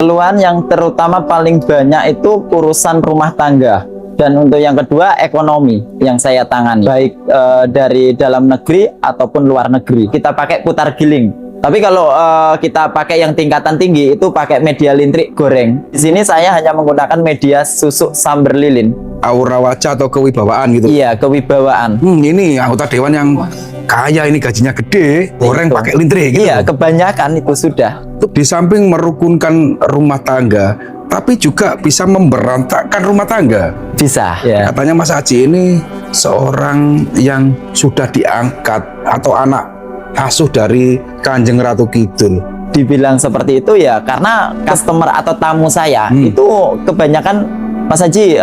Keluhan yang terutama paling banyak itu urusan rumah tangga. Dan untuk yang kedua, ekonomi yang saya tangani. Baik dari dalam negeri ataupun luar negeri. Kita pakai putar giling. Tapi kalau kita pakai yang tingkatan tinggi, itu pakai media lintrik goreng. Di sini saya hanya menggunakan media susuk samber lilin. Aura wajah atau kewibawaan gitu. Iya, kewibawaan. Ini anggota dewan yang kaya, ini gajinya gede, goreng Itu. pakai lintrik gitu. Iya, kebanyakan itu sudah. Di samping merukunkan rumah tangga, tapi juga bisa memberantakan rumah tangga. Bisa. Ya. Katanya Mas Aji ini seorang yang sudah diangkat atau anak asuh dari Kanjeng Ratu Kidul. Dibilang seperti itu ya karena customer atau tamu saya itu kebanyakan, Mas Haji,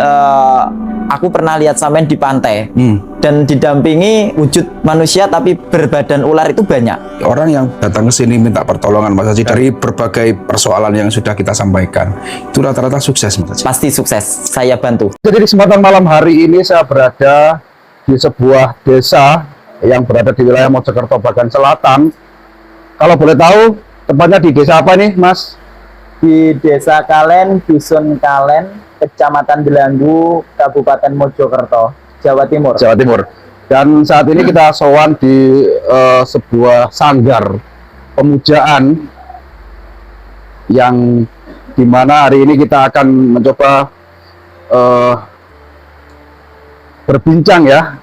aku pernah lihat sampean di pantai dan didampingi wujud manusia tapi berbadan ular itu banyak. Orang yang datang ke sini minta pertolongan Mas Haji dari berbagai persoalan yang sudah kita sampaikan, itu rata-rata sukses Mas Haji. Pasti sukses, saya bantu. Jadi di kesempatan malam hari ini saya berada di sebuah desa yang berada di wilayah Mojokerto bagian selatan. Kalau boleh tahu, tepatnya di desa apa nih, Mas? Di Desa Kalen, Dusun Kalen, Kecamatan Delanggu, Kabupaten Mojokerto, Jawa Timur. Jawa Timur. Dan saat ini kita sowan di sebuah sanggar pemujaan yang dimana hari ini kita akan mencoba berbincang ya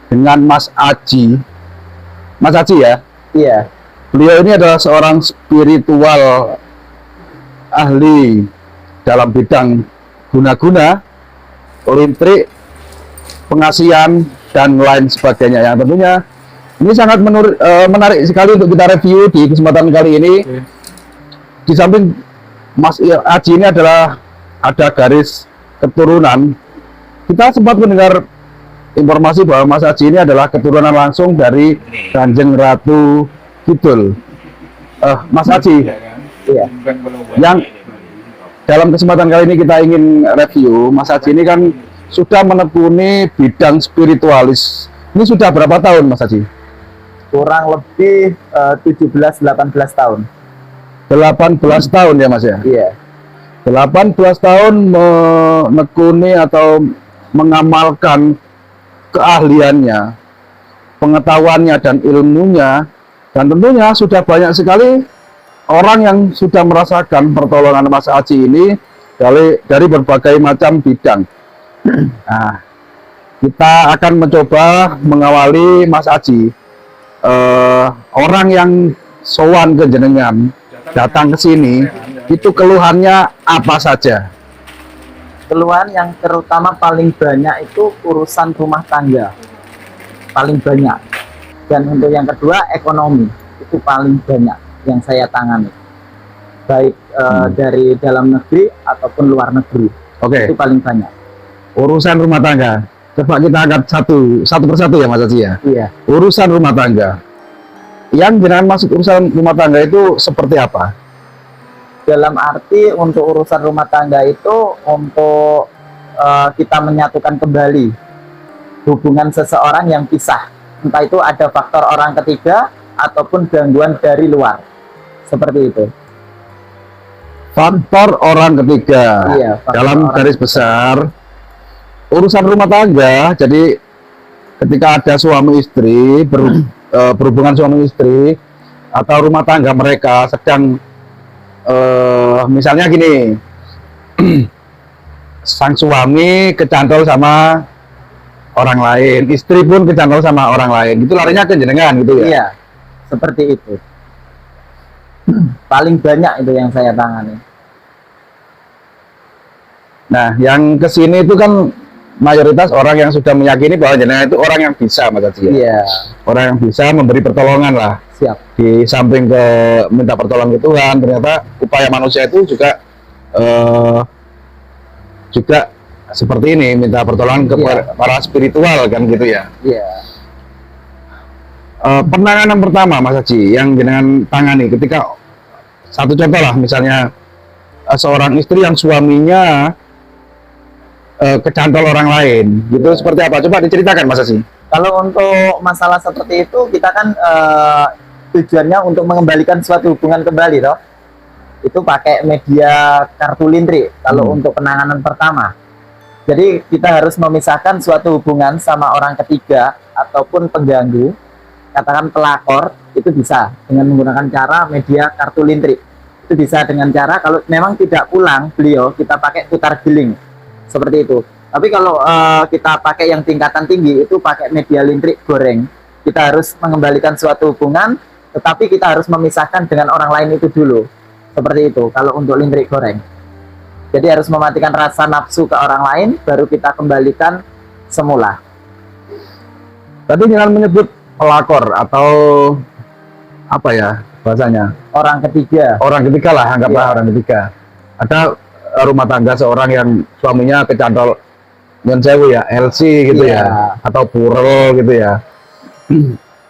dengan Mas Aji. Mas Aji ya? Iya. Beliau ini adalah seorang spiritual ahli dalam bidang guna-guna, lintrik, pengasihan, dan lain sebagainya. Yang tentunya ini sangat menarik sekali untuk kita review di kesempatan kali ini. Di samping Mas Aji ini ada garis keturunan. Kita sempat mendengar informasi bahwa Mas Aji ini adalah keturunan langsung dari Kanjeng Ratu Kidul. Mas Aji, Iya. yang dalam kesempatan kali ini kita ingin review, Mas Aji ini kan sudah menekuni bidang spiritualis. Ini sudah berapa tahun Mas Aji? Kurang lebih 17-18 tahun. 18 tahun ya Mas ya? Iya. 18 tahun menekuni atau mengamalkan keahliannya, pengetahuannya dan ilmunya, dan tentunya sudah banyak sekali orang yang sudah merasakan pertolongan Mas Aji ini dari berbagai macam bidang. Nah, kita akan mencoba mengawali Mas Aji, orang yang sowan ke jenengan, datang ke sini, itu keluhannya apa saja? Keluhan yang terutama paling banyak itu urusan rumah tangga. Paling banyak. Dan untuk yang kedua, ekonomi. Itu paling banyak yang saya tangani. Baik dari dalam negeri ataupun luar negeri. Oke. Itu paling banyak. Urusan rumah tangga. Coba kita angkat satu persatu ya Mas Aji ya. Iya. Urusan rumah tangga. Yang jenengan masuk urusan rumah tangga itu seperti apa? Dalam arti untuk urusan rumah tangga itu untuk kita menyatukan kembali hubungan seseorang yang pisah. Entah itu ada faktor orang ketiga ataupun gangguan dari luar. Seperti itu. Faktor orang ketiga. Iya, faktor dalam orang garis besar urusan rumah tangga. Jadi ketika ada suami istri berhubungan suami istri atau rumah tangga mereka sedang misalnya gini, sang suami kecantol sama orang lain, istri pun kecantol sama orang lain, itu larinya ke jenengan gitu ya? Iya, seperti itu. Paling banyak itu yang saya tangani. Nah, yang kesini itu kan mayoritas orang yang sudah meyakini bahwa jenengan itu orang yang bisa, Mas Aji. Iya. Orang yang bisa memberi pertolongan lah. Siap. Di samping ke minta pertolongan ke Tuhan, ternyata upaya manusia itu juga seperti ini, minta pertolongan ke para spiritual kan gitu ya. Iya. Penanganan pertama Mas Aji yang jenengan tangani ketika satu contoh lah misalnya seorang istri yang suaminya kecantol orang lain gitu, seperti apa? Coba diceritakan Mas Aji. Kalau untuk masalah seperti itu kita kan tujuannya untuk mengembalikan suatu hubungan kembali toh. itu pakai media kartu lintrik kalau untuk penanganan pertama. Jadi kita harus memisahkan suatu hubungan sama orang ketiga ataupun pengganggu, katakan pelakor, itu bisa dengan menggunakan cara media kartu lintrik. Itu bisa dengan cara kalau memang tidak pulang beliau, kita pakai putar giling seperti itu. Tapi kalau kita pakai yang tingkatan tinggi, itu pakai media lintrik goreng. Kita harus mengembalikan suatu hubungan, tetapi kita harus memisahkan dengan orang lain itu dulu. Seperti itu kalau untuk lintrik goreng. Jadi harus mematikan rasa nafsu ke orang lain, baru kita kembalikan semula. Tadi dengan menyebut pelakor atau apa ya bahasanya? Orang ketiga. Orang ketiga lah, anggaplah Iya. orang ketiga. Ada rumah tangga seorang yang suaminya kecantol nyun sewu ya, LC gitu Iya. ya, atau purel gitu ya.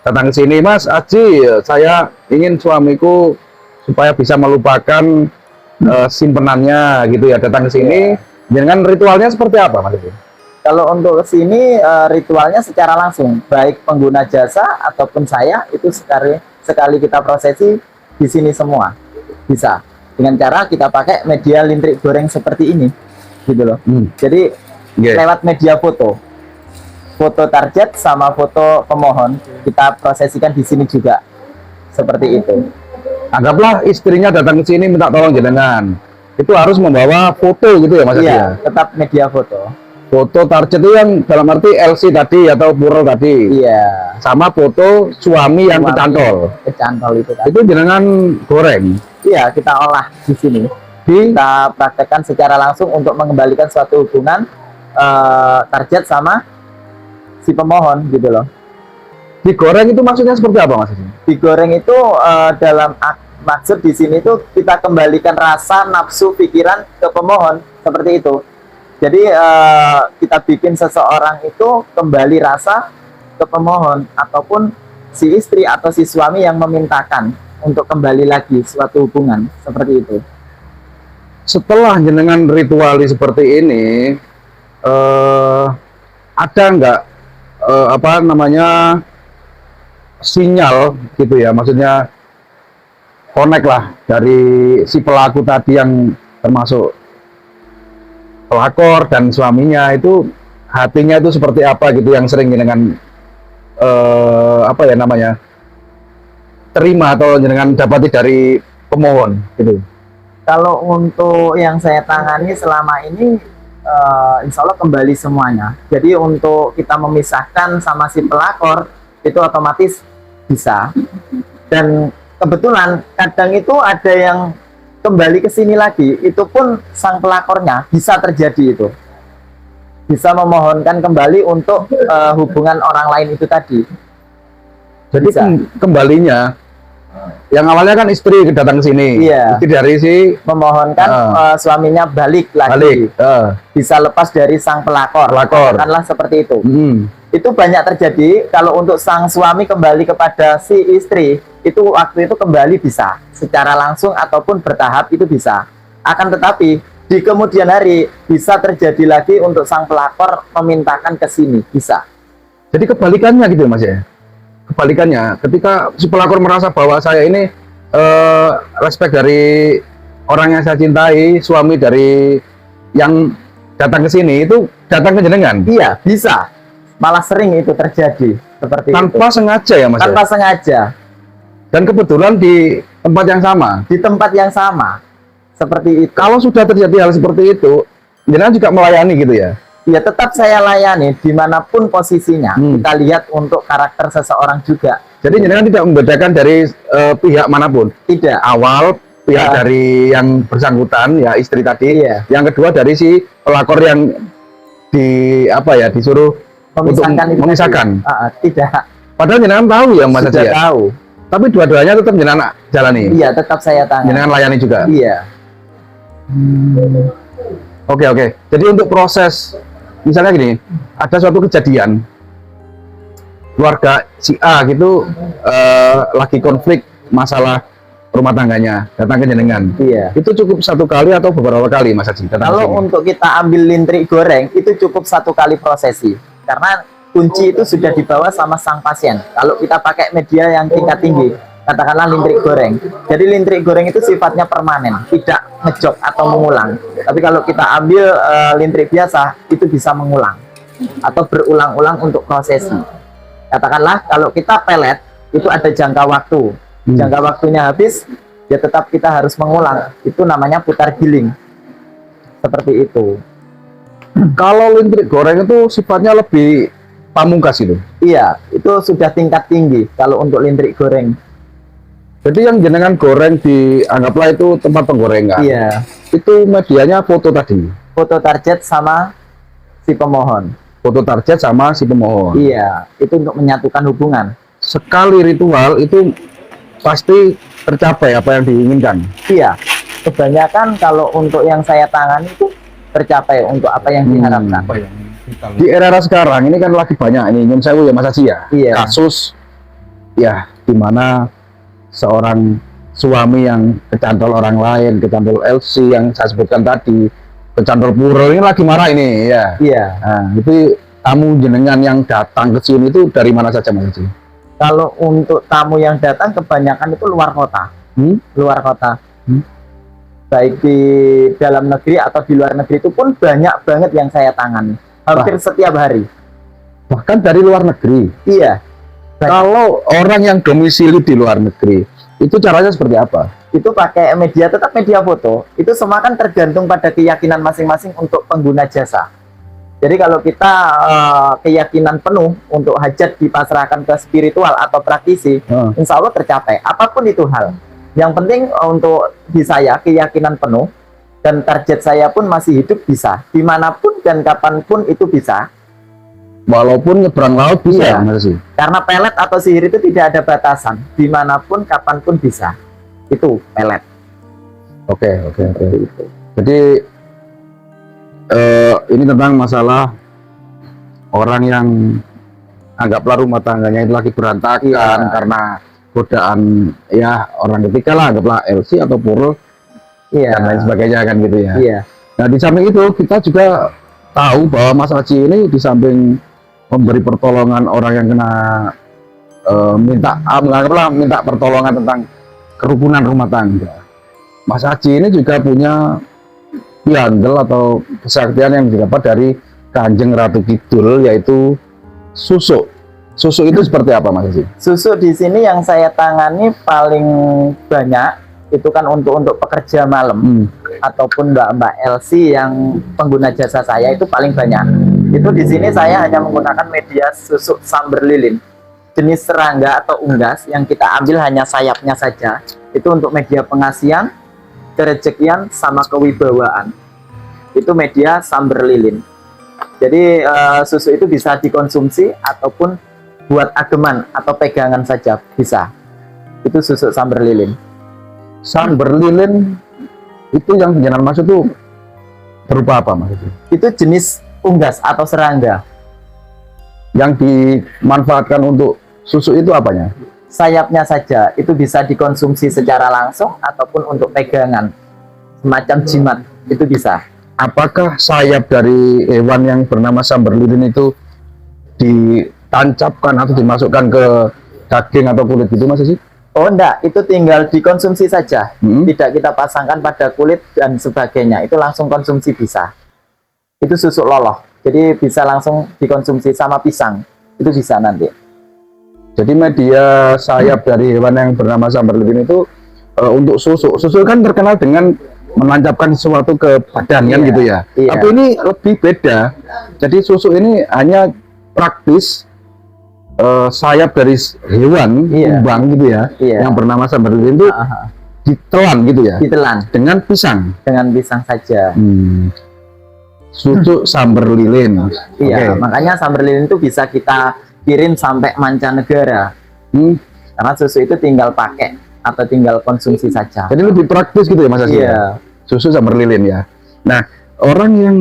Datang ke sini, Mas Aji, saya ingin suamiku supaya bisa melupakan simpenannya gitu ya. Datang ke sini, dengan ritualnya seperti apa, Mas Aji? Kalau untuk kesini ritualnya secara langsung, baik pengguna jasa ataupun saya itu sekali kita prosesi di sini semua bisa dengan cara kita pakai media lintrik goreng seperti ini, gitu loh. Jadi lewat media foto target sama foto pemohon kita prosesikan di sini juga seperti itu. Anggaplah istrinya datang ke sini minta tolong jenengan, itu harus membawa foto gitu ya, Mas Aji? Iya, Ya? tetap media foto. Foto target itu yang dalam arti LC tadi atau purel tadi, Iya. sama foto suami yang kecantol. Kecantol itu tadi. Itu jenengan goreng Iya, kita olah di sini. di Kita praktekkan secara langsung untuk mengembalikan suatu hubungan target sama si pemohon gitu loh. digoreng itu maksudnya seperti apa, Mas? Digoreng itu dalam maksud di sini tuh kita kembalikan rasa nafsu pikiran ke pemohon seperti itu. Jadi kita bikin seseorang itu kembali rasa ke pemohon ataupun si istri atau si suami yang memintakan untuk kembali lagi suatu hubungan seperti itu. Setelah jenengan rituali seperti ini, ada nggak apa namanya sinyal gitu ya, maksudnya connect lah dari si pelaku tadi yang termasuk pelakor dan suaminya itu hatinya itu seperti apa gitu yang sering jenengan apa ya namanya terima atau jenengan dapati dari pemohon gitu. Kalau untuk yang saya tangani selama ini, insya Allah kembali semuanya. Jadi untuk kita memisahkan sama si pelakor, itu otomatis bisa. Dan kebetulan kadang itu ada yang kembali ke sini lagi, itu pun sang pelakornya bisa terjadi itu. Bisa memohonkan kembali untuk hubungan orang lain itu tadi. Jadi Bisa. kembalinya yang awalnya kan istri datang ke sini, Iya. istri dari si Memohonkan suaminya balik lagi. balik. Bisa lepas dari sang pelakor. Pelakor. Katakanlah seperti itu. Hmm. Itu banyak terjadi. Kalau untuk sang suami kembali kepada si istri, itu waktu itu kembali bisa secara langsung ataupun bertahap, itu bisa. Akan tetapi di kemudian hari bisa terjadi lagi untuk sang pelakor memintakan ke sini, bisa. Jadi kebalikannya gitu ya, Mas ya. Kebalikannya, ketika si pelakor merasa bahwa saya ini respect dari orang yang saya cintai, suami dari yang datang ke sini itu datang ke jenengan Iya, bisa. Malah sering itu terjadi seperti tanpa itu. sengaja ya, Mas Tanpa ya. sengaja Dan kebetulan di tempat yang sama. di tempat yang sama. Seperti itu. Kalau sudah terjadi hal seperti itu, jenengan juga melayani gitu ya. Ya tetap saya layani dimanapun posisinya. Kita lihat untuk karakter seseorang juga. Jadi jenengan tidak membedakan dari pihak manapun. Tidak. Awal pihak dari yang bersangkutan ya istri tadi, Iya. yang kedua dari si pelakor yang di apa ya disuruh Memisahkan untuk itu memisahkan. tadi. Tidak. Padahal jenengan tahu ya Mas Sudah Haji ya. tahu. Tapi dua-duanya tetap jenengan jalani. Iya, tetap saya tangani. Jenengan layani juga. Iya. Oke. Jadi untuk proses misalnya gini, ada suatu kejadian keluarga si A gitu lagi konflik masalah rumah tangganya, datang ke jenengan. Iya. Itu cukup satu kali atau beberapa kali Mas Haji datang Kalau ke sini? untuk kita ambil lintrik goreng itu cukup satu kali prosesi. Karena kunci itu sudah dibawa sama sang pasien. Kalau kita pakai media yang tingkat tinggi, katakanlah lintrik goreng. Jadi lintrik goreng itu sifatnya permanen, tidak ngejok atau mengulang. Tapi kalau kita ambil lintrik biasa, itu bisa mengulang atau berulang-ulang untuk prosesi. Katakanlah kalau kita pelet, itu ada jangka waktu. Jangka waktunya habis, ya tetap kita harus mengulang. Itu namanya putar giling. Seperti itu. Kalau lintrik goreng itu sifatnya lebih pamungkas itu. Iya, itu sudah tingkat tinggi kalau untuk lintrik goreng. Jadi yang jenengan goreng dianggaplah itu tempat penggorengan. Iya, Itu medianya foto tadi. foto target sama si pemohon. Foto target sama si pemohon. Iya, itu untuk menyatukan hubungan. Sekali ritual itu pasti tercapai apa yang diinginkan. Iya, kebanyakan kalau untuk yang saya tangani itu tercapai untuk apa yang diharapkan. Di era sekarang ini kan lagi banyak ini nyun sewu ya Mas Haji ya. Iya. Kasus ya di mana seorang suami yang kecantol orang lain, kecantol LC yang saya sebutkan tadi, kecantol puro ini lagi marah ini ya. Iya, Nah, itu tamu jenengan yang datang ke sini itu dari mana saja Mas Haji? kalau untuk tamu yang datang kebanyakan itu luar kota. Luar kota. Baik di dalam negeri atau di luar negeri itu pun banyak banget yang saya tangani. Hampir setiap hari. Bahkan dari luar negeri. Iya. Banyak. Kalau orang yang domisili di luar negeri, itu caranya seperti apa? Itu pakai media, tetap media foto. Itu semua kan tergantung pada keyakinan masing-masing untuk pengguna jasa. Jadi kalau kita keyakinan penuh untuk hajat dipasrahkan ke spiritual atau praktisi, insya Allah tercapai. Apapun itu hal. Yang penting untuk di saya keyakinan penuh dan target saya pun masih hidup bisa. Dimanapun dan kapanpun itu bisa. Walaupun nyebrang laut bisa Iya. Mas Haji? Karena pelet atau sihir itu tidak ada batasan. Dimanapun kapanpun bisa. Itu pelet. Oke. Itu. Jadi ini tentang masalah orang yang anggaplah rumah tangganya itu lagi berantakan Iya. karena godaan ya orang ketiga lah, anggaplah LC atau puro Iya. dan lain sebagainya kan gitu ya. Iya. Nah di samping itu kita juga tahu bahwa Mas Haji ini di samping memberi pertolongan orang yang kena minta pertolongan tentang kerukunan rumah tangga. Mas Haji ini juga punya piandel atau kesaktian yang didapat dari Kanjeng Ratu Kidul, yaitu susuk. Susuk itu seperti apa Mas Haji? Susu di sini yang saya tangani paling banyak itu kan untuk pekerja malam ataupun mbak-mbak LC yang pengguna jasa saya itu paling banyak. Itu di sini saya hanya menggunakan media susuk samber lilin jenis serangga atau unggas yang kita ambil hanya sayapnya saja. Itu untuk media pengasihan, kerejekian sama kewibawaan. Itu media samber lilin. Jadi susu itu bisa dikonsumsi ataupun buat ageman atau pegangan saja bisa. Itu susuk samber lilin. Samber lilin itu yang jenengan maksud itu berupa apa Mas Haji? Itu jenis unggas atau serangga. Yang dimanfaatkan untuk susu itu apanya? Sayapnya saja. Itu bisa dikonsumsi secara langsung ataupun untuk pegangan. Semacam jimat. Itu bisa. Apakah sayap dari hewan yang bernama samber lilin itu ditancapkan atau dimasukkan ke daging atau kulit gitu Mas Haji? Oh enggak, itu tinggal dikonsumsi saja. Tidak kita pasangkan pada kulit dan sebagainya. Itu langsung konsumsi bisa. Itu susuk loloh. Jadi bisa langsung dikonsumsi sama pisang. Itu bisa nanti. Jadi media sayap dari hewan yang bernama samber lilin itu untuk susuk. Susuk kan terkenal dengan menancapkan sesuatu ke badan kan Iya, gitu ya. iya. Tapi ini lebih beda. Jadi susuk ini hanya praktis sayap dari hewan Iya. kumbang gitu ya, Iya. yang bernama samber lilin itu ditelan gitu ya, Ditelan dengan pisang. dengan pisang saja. Susuk samber lilin. Iya, Oke. makanya samber lilin itu bisa kita kirim sampai mancanegara. Karena susu itu tinggal pakai atau tinggal konsumsi saja. Jadi lebih praktis gitu ya Mas Haji? Iya. Susu samber lilin ya. Nah, orang yang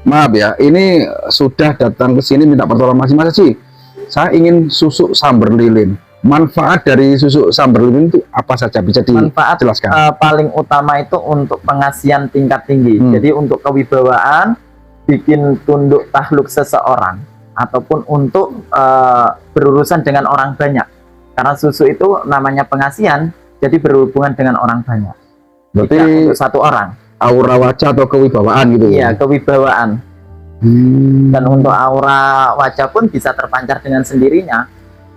maaf ya, ini sudah datang ke sini minta pertolongan Mas Haji. Saya ingin susu samber lilin. Manfaat dari susu samber lilin itu apa saja? Bisa Manfaat dijelaskan? paling utama itu untuk pengasihan tingkat tinggi. Jadi untuk kewibawaan, bikin tunduk tahluk seseorang, ataupun untuk berurusan dengan orang banyak. Karena susu itu namanya pengasihan, jadi berhubungan dengan orang banyak. Berarti Tidak untuk satu orang. aura wajah atau kewibawaan gitu Iya, ya? kewibawaan. Dan untuk aura wajah pun bisa terpancar dengan sendirinya,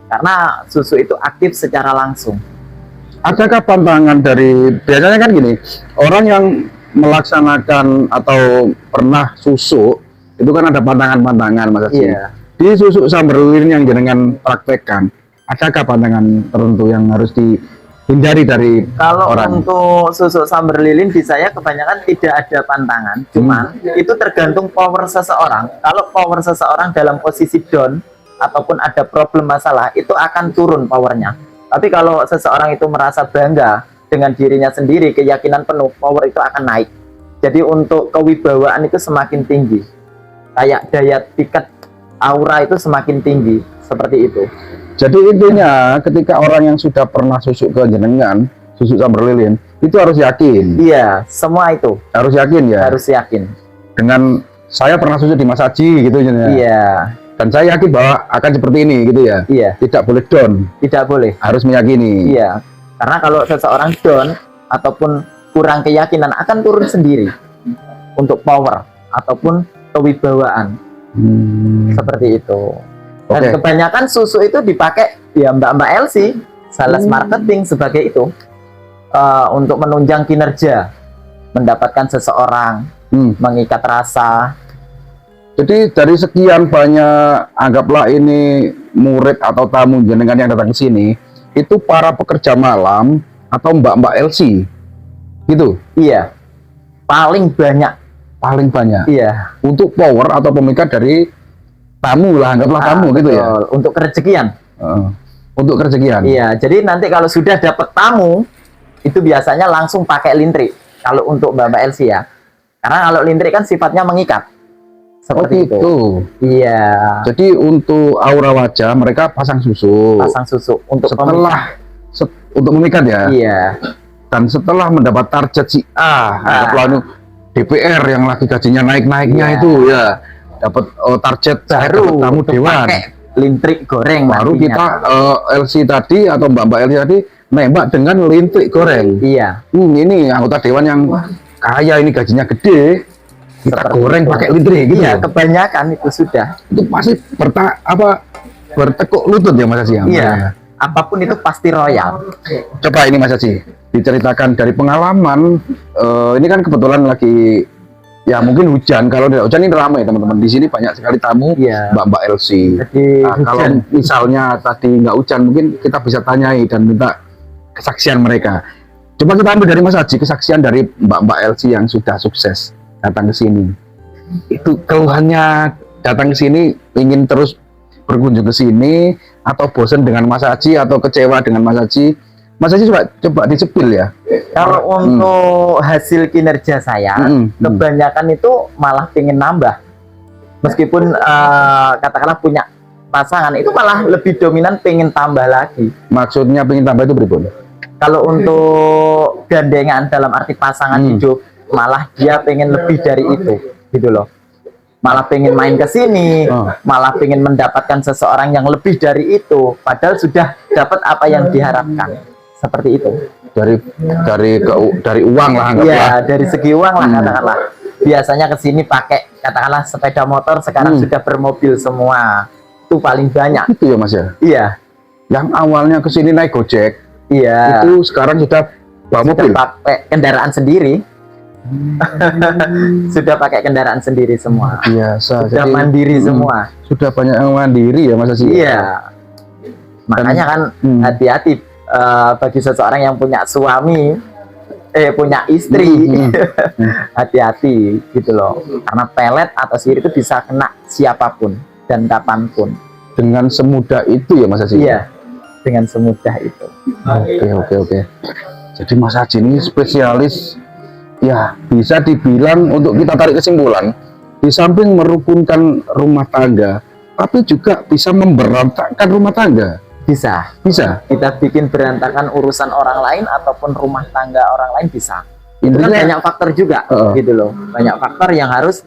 karena susu itu aktif secara langsung. Adakah pantangan dari, biasanya kan gini, orang yang melaksanakan atau pernah susu, itu kan ada pantangan-pantangan Mas Haji. Iya. Di susu Sumberlilin yang jenengan praktekkan, adakah pantangan tertentu yang harus dihindari dari Kalau orang? untuk susu Sumberlilin di saya kebanyakan tidak ada pantangan, cuman itu tergantung power seseorang. Kalau power seseorang dalam posisi down ataupun ada problem masalah, itu akan turun powernya. Tapi kalau seseorang itu merasa bangga dengan dirinya sendiri, keyakinan penuh, power itu akan naik. Jadi untuk kewibawaan itu semakin tinggi, kayak daya pikat aura itu semakin tinggi, seperti itu. Jadi intinya ketika orang yang sudah pernah susu ke jenengan, susu Sumberlilin, itu harus yakin. Iya, semua itu Harus yakin ya. harus yakin. Dengan saya pernah susu di Mas Haji gitu ya. Iya, Dan saya yakin bahwa akan seperti ini gitu ya. iya, Tidak boleh down, tidak boleh. harus meyakini. Iya, karena kalau seseorang down ataupun kurang keyakinan akan turun sendiri untuk power ataupun kewibawaan, seperti itu. Dan Oke. kebanyakan susu itu dipakai ya Mbak Elsie, sales marketing sebagai itu untuk menunjang kinerja, mendapatkan seseorang, mengikat rasa. Jadi dari sekian banyak, anggaplah ini murid atau tamu jenengan yang datang ke sini, itu para pekerja malam atau Mbak Elsie, gitu, Iya, paling banyak. paling banyak. Iya. Untuk power atau pemikat dari tamu lah, anggaplah tamu gitu ya. Betul. Untuk kerezekian. Untuk kerezekian. Iya, jadi nanti kalau sudah dapat tamu, itu biasanya langsung pakai lintrik. Kalau untuk Mbak Elsie ya. Karena kalau lintrik kan sifatnya mengikat. Seperti itu. itu. Iya. Jadi untuk aura wajah mereka pasang susu. Pasang susu untuk Setelah untuk memikat ya. Iya. Dan setelah mendapat target si A, anggaplah anu DPR yang lagi gajinya naik-naiknya Iya. itu ya, dapat target Baru dapat tamu untuk dewan. pakai lintrik goreng. Baru nantinya. kita LC tadi atau Mbak LC tadi nembak dengan lintrik goreng. Iya. Ini anggota dewan yang kaya, ini gajinya gede, kita Seperti goreng itu. pakai lintrik gitu. Iya, kebanyakan itu sudah. Itu pasti bertekuk lutut ya Mas Haji. Iya. Apapun itu pasti royal. Coba ini Mas Haji diceritakan dari pengalaman. Ini kan kebetulan lagi ya mungkin hujan. Kalau tidak hujan ini ramai teman-teman. Di sini banyak sekali tamu Iya. Mbak Elsie. Jadi Nah, kalau hujan. misalnya tadi nggak hujan, mungkin kita bisa tanyai dan minta kesaksian mereka. Coba kita ambil dari Mas Haji kesaksian dari Mbak Elsie yang sudah sukses datang ke sini. Itu keluhannya datang ke sini ingin terus berkunjung ke sini, atau bosan dengan Mas Haji atau kecewa dengan Mas Haji. Mas Haji coba disepil ya. Kalau untuk hasil kinerja saya, kebanyakan itu malah pengen nambah. Meskipun katakanlah punya pasangan, itu malah lebih dominan pengen tambah lagi. Maksudnya pengen tambah itu berapa? Kalau untuk gandengan dalam arti pasangan hidup, malah dia pengen lebih dari itu, gitu loh. Malah pengen main ke sini, malah pengen mendapatkan seseorang yang lebih dari itu, padahal sudah dapat apa yang diharapkan. Seperti itu. Dari uang lah anggaplah. Iya, dari segi uang lah katakanlah. Biasanya ke sini pakai katakanlah sepeda motor, sekarang sudah bermobil semua. Itu paling banyak. Itu ya Mas ya. Iya. Yang awalnya ke sini naik Gojek, Iya. itu sekarang sudah bawa mobil. Sudah pakai kendaraan sendiri. Sudah pakai kendaraan sendiri semua. Biasa. Sudah mandiri semua. Sudah banyak yang mandiri ya Mas Haji. Iya. Makanya kan hati-hati bagi seseorang yang punya suami, punya istri, hati-hati gitu loh. Karena pelet atau sihir itu bisa kena siapapun dan kapanpun. Dengan semudah itu ya Mas Haji. Iya, dengan semudah itu. Oke. Jadi Mas Haji ini spesialis, ya bisa dibilang untuk kita tarik kesimpulan, di samping merukunkan rumah tangga, tapi juga bisa memberantakan rumah tangga. Bisa. Kita bikin berantakan urusan orang lain ataupun rumah tangga orang lain bisa. Itu kan Intinya- banyak faktor juga, gitu loh. Banyak faktor yang harus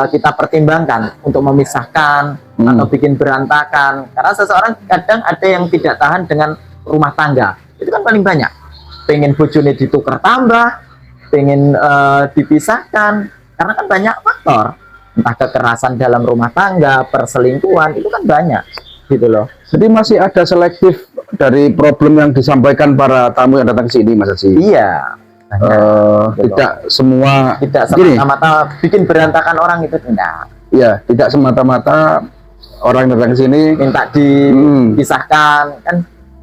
kita pertimbangkan untuk memisahkan atau bikin berantakan. Karena seseorang kadang ada yang tidak tahan dengan rumah tangga. Itu kan paling banyak. Pengen bojone ditukar tambah, pengen dipisahkan. Karena kan banyak faktor. Entah kekerasan dalam rumah tangga, perselingkuhan, itu kan banyak. Gitu loh. Jadi masih ada selektif dari problem yang disampaikan para tamu yang datang ke sini, Mas Haji. Iya. Tidak semua tidak gini, semata-mata bikin berantakan orang itu enggak. ya tidak semata-mata orang yang datang ke sini Minta dipisahkan kan.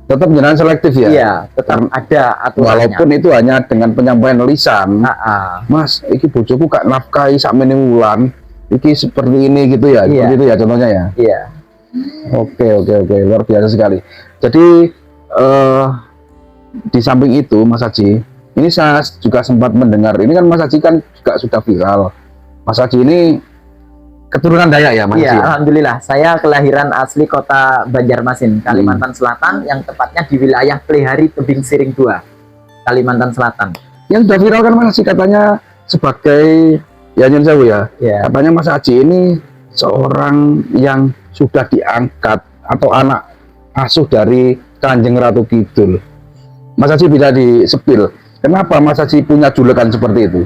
tetap jangan selektif ya. Iya, tetap ada aturannya. Walaupun itu hanya dengan penyampaian lisan. Mas, iki bojoku gak nafkahi sakmene wulan. Iki seperti ini gitu ya. Iya. Seperti itu ya contohnya ya. Iya. Oke, luar biasa sekali. Jadi di samping itu Mas Haji, ini saya juga sempat mendengar, ini kan Mas Haji kan juga sudah viral. Mas Haji ini keturunan Dayak ya, Mas Iya, Haji? alhamdulillah. Saya kelahiran asli kota Banjarmasin, Kalimantan Selatan, yang tepatnya di wilayah Plehari Tebing Siring 2, Kalimantan Selatan. Yang sudah viral kan Mas Haji katanya sebagai ya nyun sewu ya. Iya. Katanya Mas Haji ini seorang yang sudah diangkat atau anak asuh dari Kanjeng Ratu Kidul. Mas Haji bisa disepil, kenapa Mas Haji punya julukan seperti itu?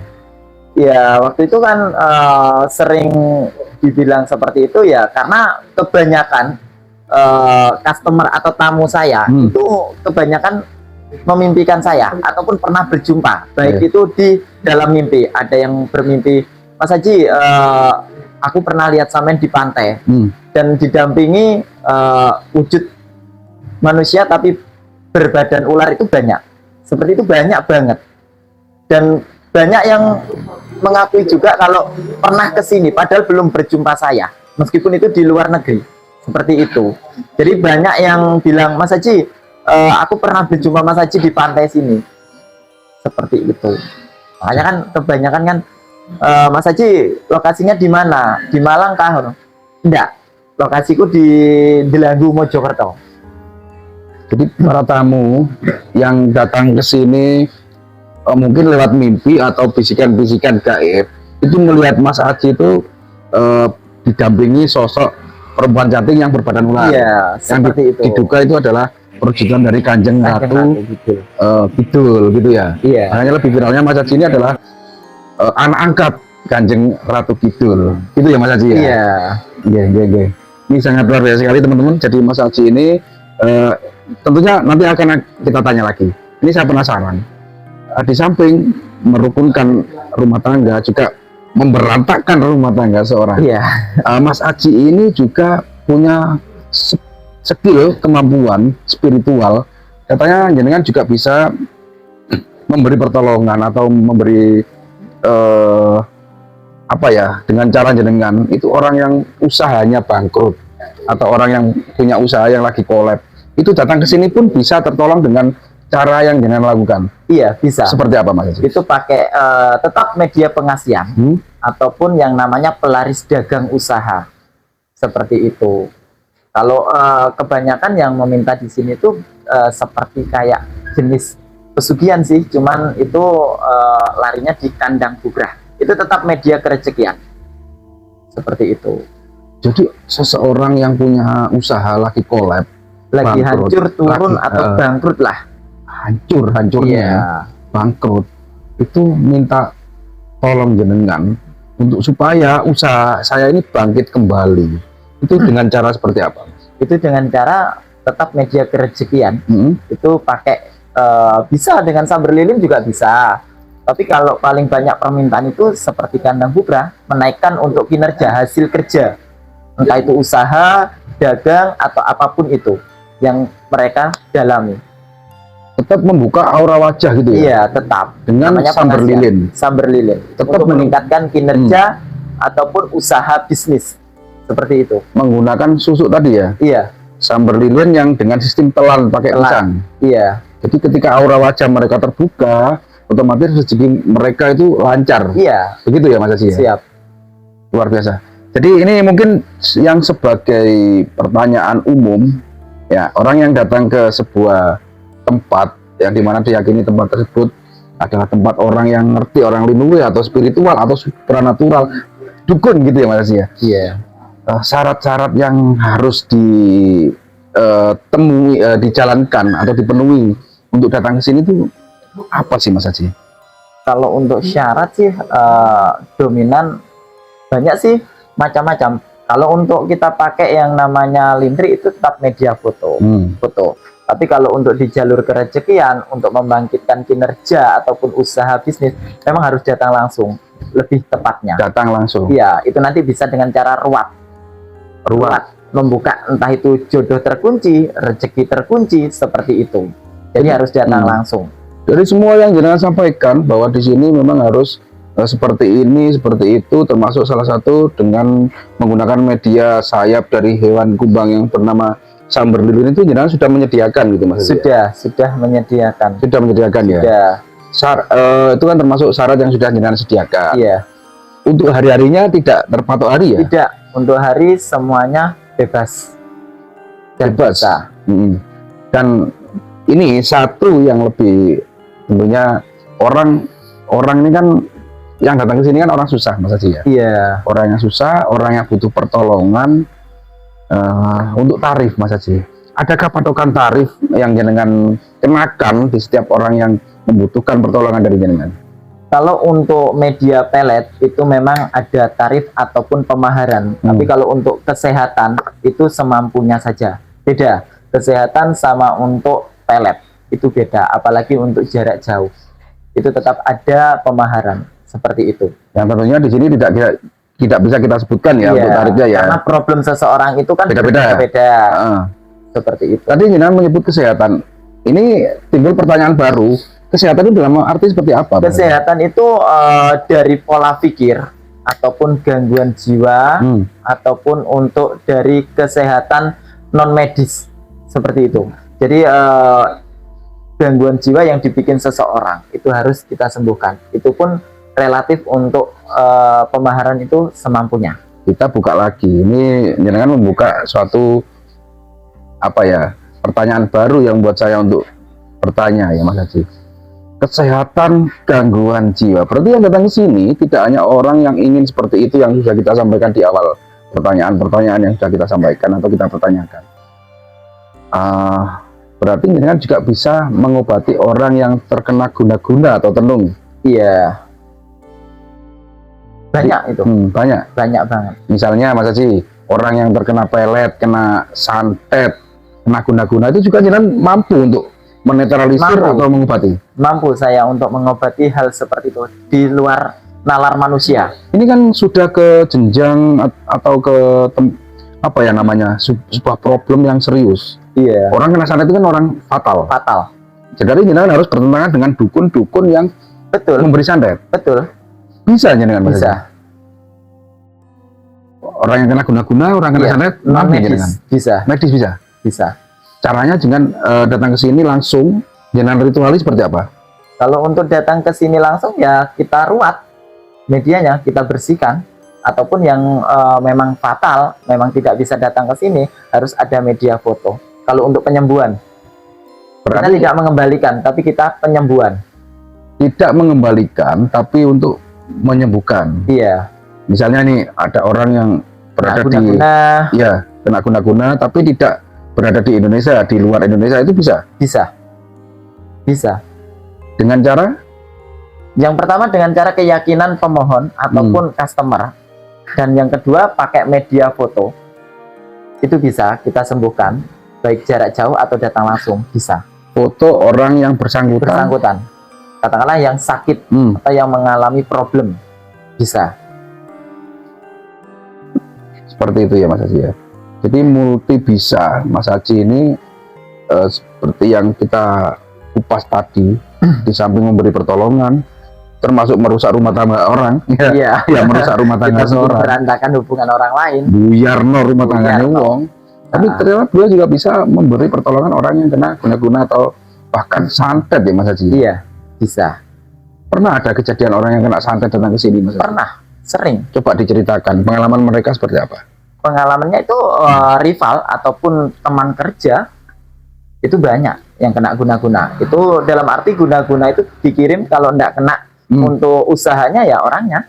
Ya, waktu itu kan sering dibilang seperti itu ya, karena kebanyakan customer atau tamu saya itu kebanyakan memimpikan saya ataupun pernah berjumpa, baik itu di dalam mimpi. Ada yang bermimpi, Mas Haji, aku pernah lihat sampean di pantai dan didampingi wujud manusia tapi berbadan ular, itu banyak. Seperti itu banyak banget. Dan banyak yang mengakui juga kalau pernah ke sini padahal belum berjumpa saya, meskipun itu di luar negeri. Seperti itu. Jadi banyak yang bilang, Mas Haji, aku pernah berjumpa Mas Haji di pantai sini. Seperti itu. Makanya kan kebanyakan kan, Mas Haji lokasinya di mana? Di Malang kah? Enggak. Lokasiku di Delanggu, Mojokerto. Jadi para tamu yang datang ke sini mungkin lewat mimpi atau bisikan-bisikan gaib itu melihat Mas Haji itu didampingi sosok perempuan cantik yang berbadan ular. Iya, seperti itu. Diduga itu adalah perwujudan dari Kanjeng Ratu Kidul gitu ya. Iya. Makanya lebih viralnya Mas Haji ini adalah anak angkat Kanjeng Ratu Kidul. Itu ya Mas Haji ya. Iya. Iya. Ini sangat luar biasa sekali teman-teman. Jadi Mas Haji ini tentunya nanti akan kita tanya lagi. Ini saya penasaran. Di samping merukunkan rumah tangga, juga memberantakan rumah tangga seorang. Iya. Mas Haji ini juga punya skill, kemampuan spiritual. Katanya jenengan juga bisa memberi pertolongan atau memberi apa ya, dengan cara jenengan itu orang yang usahanya bangkrut atau orang yang punya usaha yang lagi kolab, itu datang ke sini pun bisa tertolong dengan cara yang jenengan lakukan. Iya, bisa. Seperti apa Mas Haji? Itu pakai tetap media pengasihan ataupun yang namanya pelaris dagang usaha. Seperti itu. Kalau kebanyakan yang meminta di sini tuh seperti kayak jenis pesugihan sih, cuman itu larinya di kandang bugrah. Itu tetap media kerezekian. Seperti itu. Jadi seseorang yang punya usaha lagi kolab, lagi bangkrut, hancur turun lagi, atau bangkrut lah. Hancurnya bangkrut, itu minta tolong jenengan untuk supaya usaha saya ini bangkit kembali. Itu dengan cara seperti apa? Itu dengan cara tetap media kerezekian. Itu pakai bisa dengan sambar lilin juga bisa. Tapi kalau paling banyak permintaan itu seperti kandang bugrah, menaikkan untuk kinerja hasil kerja, entah itu usaha, dagang atau apapun itu yang mereka dalami. Tetap membuka aura wajah gitu ya? Iya, tetap. Dengan Namanya sambar pengasihan. lilin. Sambar lilin. Tetap untuk meningkatkan kinerja ataupun usaha bisnis. Seperti itu. Menggunakan susuk tadi ya? Iya. Sambar lilin yang dengan sistem telan pakai pisang. Iya. Jadi ketika aura wajah mereka terbuka, otomatis rezeki mereka itu lancar. Iya. Begitu ya Mas Haji? Siap. Luar biasa. Jadi ini mungkin yang sebagai pertanyaan umum ya, orang yang datang ke sebuah tempat yang dimana diyakini tempat tersebut adalah tempat orang yang ngerti, orang linui atau spiritual atau supranatural, dukun gitu ya Mas Haji ya. Iya. syarat-syarat yang harus dijalankan atau dipenuhi untuk datang ke sini itu apa sih Mas Haji? Kalau untuk syarat sih dominan banyak sih, macam-macam. Kalau untuk kita pakai yang namanya Lintri itu tetap media foto. Tapi kalau untuk di jalur kerezekian, untuk membangkitkan kinerja ataupun usaha bisnis, memang harus datang langsung, lebih tepatnya. Datang langsung. Iya, itu nanti bisa dengan cara ruat, membuka entah itu jodoh terkunci, rezeki terkunci, seperti itu. Jadi harus datang langsung. Dari semua yang jenengan sampaikan bahwa di sini memang harus seperti ini, seperti itu, termasuk salah satu dengan menggunakan media sayap dari hewan kumbang yang bernama samber lilin itu jenengan sudah menyediakan gitu Mas? Sudah menyediakan. Sudah menyediakan ya? Itu kan termasuk syarat yang sudah jenengan sediakan. Iya. Untuk hari-harinya tidak terpatok hari ya? Tidak, untuk hari semuanya bebas. Bebas. Dan ini satu yang lebih tentunya orang ini kan yang datang ke sini kan orang susah Mas Haji ya? Iya. Orang yang susah, orang yang butuh pertolongan. Untuk tarif Mas Haji, adakah patokan tarif yang jenengan kenakan di setiap orang yang membutuhkan pertolongan dari jenengan? Kalau untuk media pelet itu memang ada tarif ataupun pemaharan. Tapi kalau untuk kesehatan itu semampunya saja. Beda. Kesehatan sama untuk pelet itu beda. Apalagi untuk jarak jauh itu tetap ada pemaharan seperti itu. Yang tentunya di sini tidak bisa kita sebutkan ya untuk tarifnya ya. Karena problem seseorang itu kan beda-beda. Seperti itu. Tadi jenengan menyebut kesehatan. Ini timbul pertanyaan baru. Kesehatan itu dalam arti seperti apa? Kesehatan itu dari pola pikir ataupun gangguan jiwa ataupun untuk dari kesehatan non medis seperti itu. Jadi gangguan jiwa yang dibikin seseorang itu harus kita sembuhkan. Itu pun relatif untuk pemaharan itu semampunya. Kita buka lagi. Ini jenengan membuka suatu pertanyaan baru yang buat saya untuk bertanya ya Mas Haji. Kesehatan gangguan jiwa. Berarti yang datang ke sini tidak hanya orang yang ingin seperti itu yang sudah kita sampaikan di awal, pertanyaan-pertanyaan yang sudah kita sampaikan atau kita pertanyakan. Berarti jenengan juga bisa mengobati orang yang terkena guna-guna atau tenung. Iya. Banyak itu. Banyak banget. Misalnya Mas Haji, orang yang terkena pelet, kena santet, kena guna-guna itu juga jenengan mampu untuk menetralisir atau mengobati. Mampu saya untuk mengobati hal seperti itu di luar nalar manusia. Ini kan sudah ke jenjang atau ke sebuah problem yang serius. Iya. Orang kena santet itu kan orang fatal. Jadi jenengan harus bertentangan dengan dukun-dukun yang memberi santet. Betul. Bisa jenengan? Bisa. Orang yang kena guna-guna, orang kena santet, medis bisa. Medis bisa. Bisa. Caranya jangan datang ke sini langsung, jenengan ritualis seperti apa? Kalau untuk datang ke sini langsung ya kita ruat medianya, kita bersihkan. Ataupun yang memang fatal, memang tidak bisa datang ke sini, harus ada media foto. Kalau untuk penyembuhan, kita tidak mengembalikan, tapi kita penyembuhan. Tidak mengembalikan, tapi untuk menyembuhkan. Iya. Misalnya nih ada orang yang berada kena guna-guna, tapi tidak berada di Indonesia, di luar Indonesia, itu bisa? Bisa. Dengan cara? Yang pertama dengan cara keyakinan pemohon ataupun customer. Dan yang kedua pakai media foto. Itu bisa kita sembuhkan, baik jarak jauh atau datang langsung, bisa. Foto orang yang bersangkutan. Katakanlah yang sakit atau yang mengalami problem, bisa. Seperti itu ya Mas Haji ya. Jadi multi bisa Mas Haji ini seperti yang kita kupas tadi, di samping memberi pertolongan, termasuk merusak rumah tangga orang, merusak rumah tangga seorang, berantakan hubungan orang lain, buyarno rumah tangganya wong. Tapi ternyata beliau juga bisa memberi pertolongan orang yang kena guna-guna atau bahkan santet ya Mas Haji. Iya, bisa. Pernah ada kejadian orang yang kena santet datang ke sini Mas Haji? Pernah, sering. Coba diceritakan pengalaman mereka seperti apa? Pengalamannya itu rival ataupun teman kerja itu banyak yang kena guna-guna. Itu dalam arti guna-guna itu dikirim kalau enggak kena untuk usahanya ya orangnya.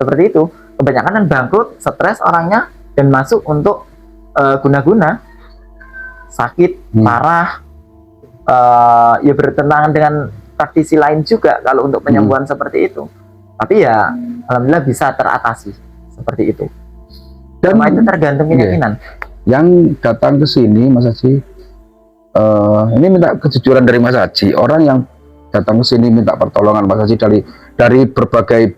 Seperti itu. Kebanyakan kan bangkrut, stres orangnya, dan masuk untuk guna-guna sakit parah, ya bertentangan dengan praktisi lain juga kalau untuk penyembuhan seperti itu. Tapi ya alhamdulillah bisa teratasi seperti itu. Dan Cuma itu tergantung keyakinan. yang datang ke sini Mas Haji, ini minta kejujuran dari Mas Haji. Orang yang datang ke sini minta pertolongan Mas Haji dari berbagai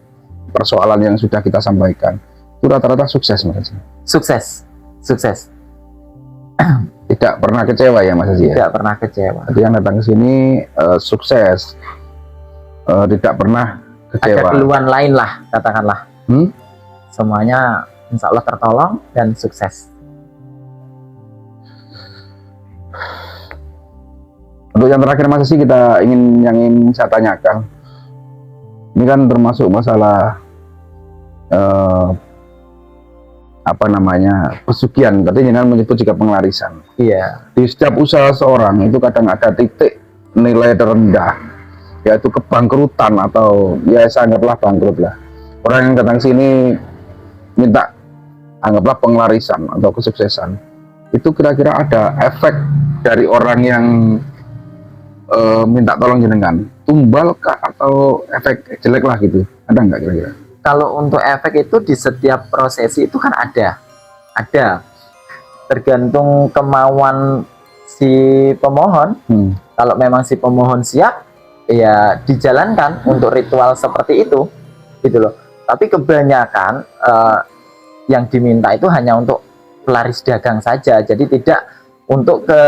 persoalan yang sudah kita sampaikan, itu rata-rata sukses Mas Haji. Sukses. Tidak pernah kecewa ya Mas Haji ya? Tidak pernah kecewa. Jadi yang datang ke sini sukses, tidak pernah Ada kecewa. keluhan lain lah, katakanlah. Semuanya insya Allah tertolong dan sukses. Untuk yang terakhir Mas Haji, yang ingin saya tanyakan, ini kan termasuk masalah pesugihan. Tadi jangan menyebut juga pengelarisan. Iya. Di setiap usaha seorang itu kadang ada titik nilai terendah, yaitu kebangkrutan atau ya saya anggaplah bangkrut lah. Orang yang datang sini minta anggaplah pengelarisan atau kesuksesan, itu kira-kira ada efek dari orang yang minta tolong jenengan, tumbal kah atau efek jelek lah gitu, ada nggak kira-kira? Kalau untuk efek itu di setiap prosesi itu kan ada tergantung kemauan si pemohon. Kalau memang si pemohon siap, ya dijalankan untuk ritual seperti itu, gitu loh. Tapi kebanyakan yang diminta itu hanya untuk pelaris dagang saja, jadi tidak untuk ke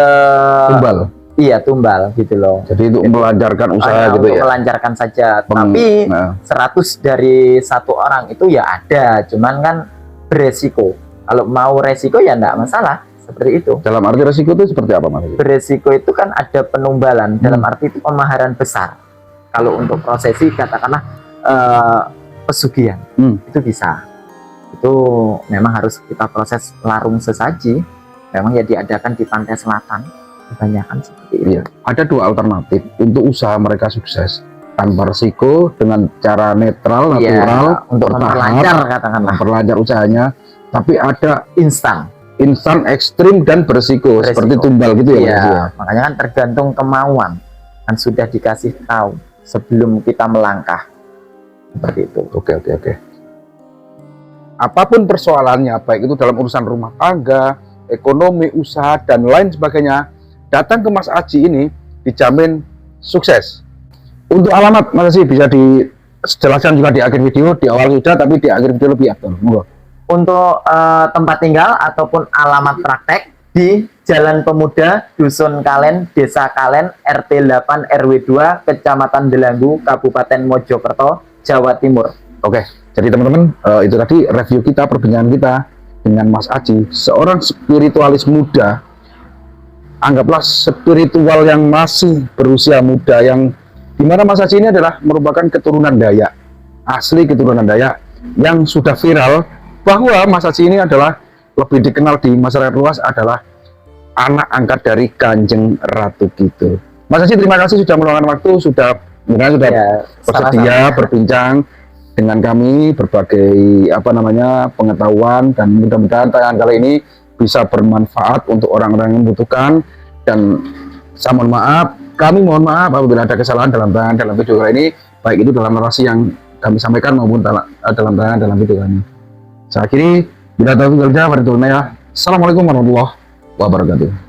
Tumbal. Iya, tumbal gitu loh. Jadi itu melancarkan usaha Hanya gitu untuk ya. melancarkan saja. Tapi 100 dari 1 orang itu ya ada, cuman kan beresiko. Kalau mau resiko ya enggak masalah, seperti itu. Dalam arti resiko itu seperti apa Mas? Beresiko itu kan ada penumbalan, dalam arti itu pemaharan besar. Kalau untuk prosesi katakanlah pesugihan, itu bisa. Itu memang harus kita proses larung sesaji, memang ya diadakan di pantai selatan. Kebanyakan seperti itu. Iya. Ada 2 alternatif untuk usaha mereka sukses tanpa risiko, dengan cara netral, natural, untuk memperlancar katakanlah. memperlancar usahanya. Tapi ada Instan, ekstrim dan berisiko, seperti tumbal gitu ya. Iya, Mas ya? makanya kan tergantung kemauan. Kan sudah dikasih tahu sebelum kita melangkah. Seperti itu. Oke. Apapun persoalannya, baik itu dalam urusan rumah tangga, ekonomi, usaha, dan lain sebagainya, datang ke Mas Haji ini dijamin sukses. Untuk alamat Mas Haji bisa dijelaskan juga di akhir video, di awal sudah, tapi di akhir video lebih afdal. Monggo. Untuk tempat tinggal ataupun alamat praktek di Jalan Pemuda, Dusun Kalen, Desa Kalen, RT 8 RW 2, Kecamatan Delanggu, Kabupaten Mojokerto, Jawa Timur. Oke, jadi teman-teman, itu tadi review kita, perbincangan kita dengan Mas Haji, seorang spiritualis muda. Anggaplah spiritual yang masih berusia muda, yang dimana Mas Haji ini adalah merupakan keturunan Dayak, asli keturunan Dayak, yang sudah viral bahwa Mas Haji ini adalah lebih dikenal di masyarakat luas adalah anak angkat dari Kanjeng Ratu Kidul. Mas Haji, terima kasih sudah meluangkan waktu, sudah bersedia berbincang dengan kami, berbagai pengetahuan, dan mudah-mudahan tayangan kali ini bisa bermanfaat untuk orang-orang yang membutuhkan. Dan saya kami mohon maaf apabila ada kesalahan dalam video kali ini, baik itu dalam narasi yang kami sampaikan maupun dalam video kali ini. Saya akhiri, bila tahu kerja, Assalamualaikum warahmatullahi wabarakatuh.